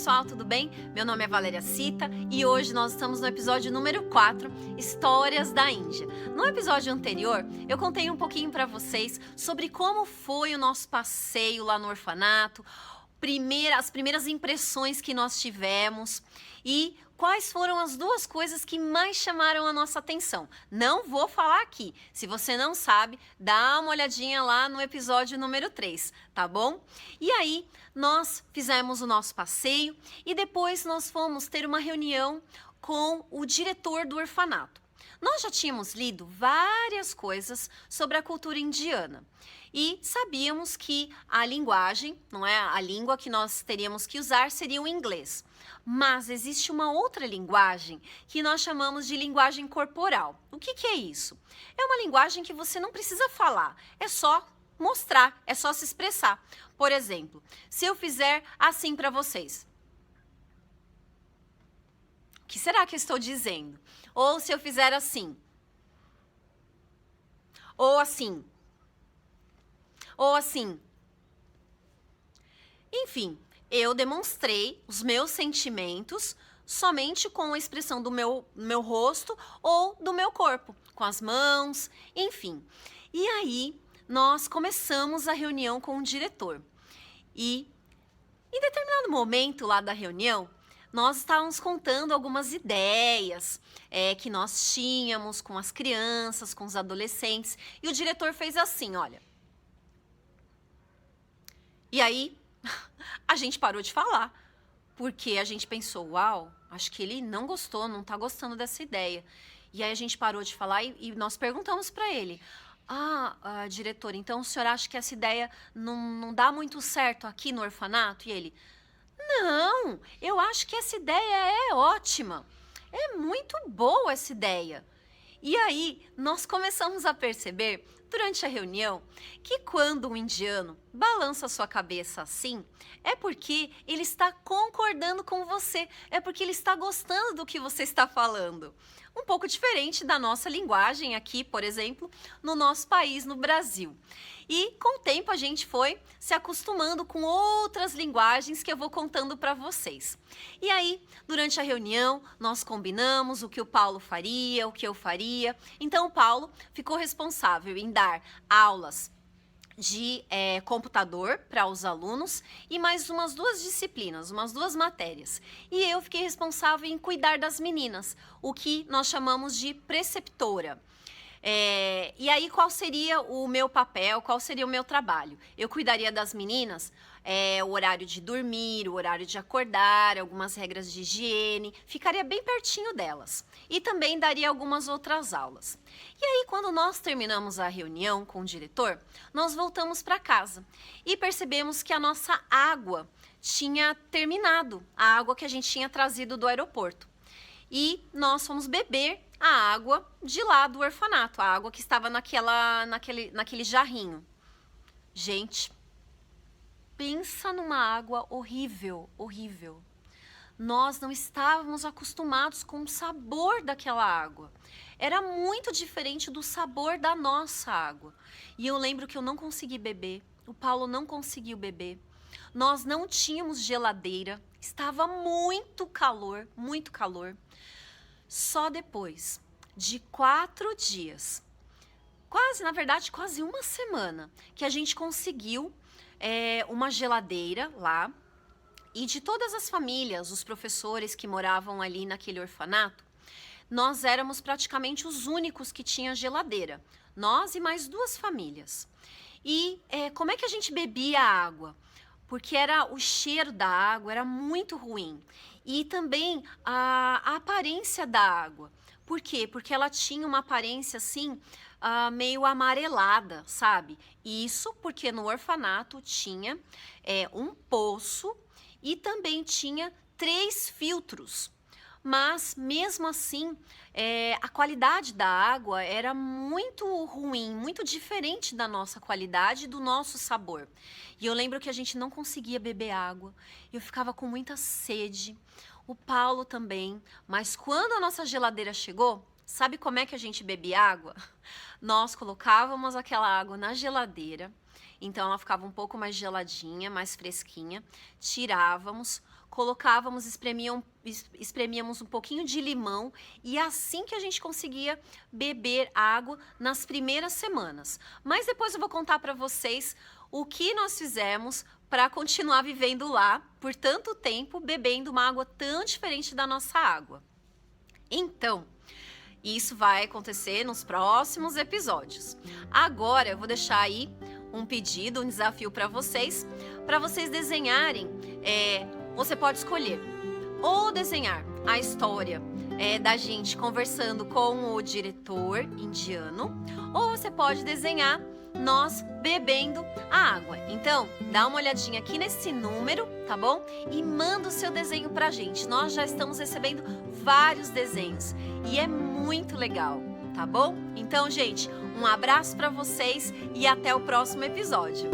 pessoal, tudo bem? Meu nome é Valéria Cita e hoje nós estamos no episódio número 4, Histórias da Índia. No episódio anterior, eu contei um pouquinho para vocês sobre como foi o nosso passeio lá no orfanato, as primeiras impressões que nós tivemos e quais foram as duas coisas que mais chamaram a nossa atenção. Não vou falar aqui. Se você não sabe, dá uma olhadinha lá no episódio número 3, tá bom? E aí, nós fizemos o nosso passeio e depois nós fomos ter uma reunião com o diretor do orfanato. Nós já tínhamos lido várias coisas sobre a cultura indiana e sabíamos que a linguagem, não é, a língua que nós teríamos que usar seria o inglês. Mas existe uma outra linguagem que nós chamamos de linguagem corporal. O que é isso? É uma linguagem que você não precisa falar, é só mostrar, é só se expressar. Por exemplo, se eu fizer assim para vocês, o que será que eu estou dizendo? Ou se eu fizer assim, ou assim, ou assim. Enfim, eu demonstrei os meus sentimentos somente com a expressão do meu rosto ou do meu corpo, com as mãos, enfim. E aí, nós começamos a reunião com o diretor. E, em determinado momento lá da reunião, nós estávamos contando algumas ideias que nós tínhamos com as crianças, com os adolescentes. E o diretor fez assim, olha. E aí, a gente parou de falar, porque a gente pensou, uau, acho que ele não gostou, não está gostando dessa ideia. E aí a gente parou de falar e nós perguntamos para ele, diretor, então o senhor acha que essa ideia não dá muito certo aqui no orfanato? E ele, não, eu acho que essa ideia é ótima, é muito boa essa ideia. E aí, nós começamos a perceber, durante a reunião, que quando um indiano balança sua cabeça assim, é porque ele está concordando com você, é porque ele está gostando do que você está falando. Um pouco diferente da nossa linguagem aqui, por exemplo, no nosso país, no Brasil. E com o tempo a gente foi se acostumando com outras linguagens que eu vou contando para vocês. E aí, durante a reunião, nós combinamos o que o Paulo faria, o que eu faria. Então o Paulo ficou responsável em dar aulas de computador para os alunos e mais umas duas disciplinas, umas duas matérias. E eu fiquei responsável em cuidar das meninas, o que nós chamamos de preceptora. E aí, qual seria o meu papel, qual seria o meu trabalho? Eu cuidaria das meninas, o horário de dormir, o horário de acordar, algumas regras de higiene, ficaria bem pertinho delas. E também daria algumas outras aulas. E aí, quando nós terminamos a reunião com o diretor, nós voltamos para casa e percebemos que a nossa água tinha terminado, a água que a gente tinha trazido do aeroporto. E nós fomos beber a água de lá do orfanato, a água que estava naquele jarrinho. Gente, pensa numa água horrível, horrível. Nós não estávamos acostumados com o sabor daquela água. Era muito diferente do sabor da nossa água. E eu lembro que eu não consegui beber, o Paulo não conseguiu beber. Nós não tínhamos geladeira, estava muito calor, muito calor. Só depois de 4 dias, quase uma semana, que a gente conseguiu uma geladeira lá. E de todas as famílias, os professores que moravam ali naquele orfanato, nós éramos praticamente os únicos que tinham geladeira. Nós e mais 2 famílias. E como é que a gente bebia a água? Porque o cheiro da água era muito ruim. E também a aparência da água. Por quê? Porque ela tinha uma aparência assim, meio amarelada, sabe? Isso porque no orfanato tinha um poço e também tinha 3 filtros. Mas, mesmo assim, a qualidade da água era muito ruim, muito diferente da nossa qualidade e do nosso sabor. E eu lembro que a gente não conseguia beber água, eu ficava com muita sede, o Paulo também. Mas quando a nossa geladeira chegou, sabe como é que a gente bebia água? Nós colocávamos aquela água na geladeira, então ela ficava um pouco mais geladinha, mais fresquinha, tirávamos, colocávamos, espremíamos um pouquinho de limão e assim que a gente conseguia beber água nas primeiras semanas. Mas depois eu vou contar para vocês o que nós fizemos para continuar vivendo lá por tanto tempo, bebendo uma água tão diferente da nossa água. Então, isso vai acontecer nos próximos episódios. Agora eu vou deixar aí um pedido, um desafio para vocês desenharem. Você pode escolher ou desenhar a história da gente conversando com o diretor indiano, ou você pode desenhar nós bebendo a água. Então, dá uma olhadinha aqui nesse número, tá bom? E manda o seu desenho pra gente. Nós já estamos recebendo vários desenhos e é muito legal, tá bom? Então, gente, um abraço pra vocês e até o próximo episódio.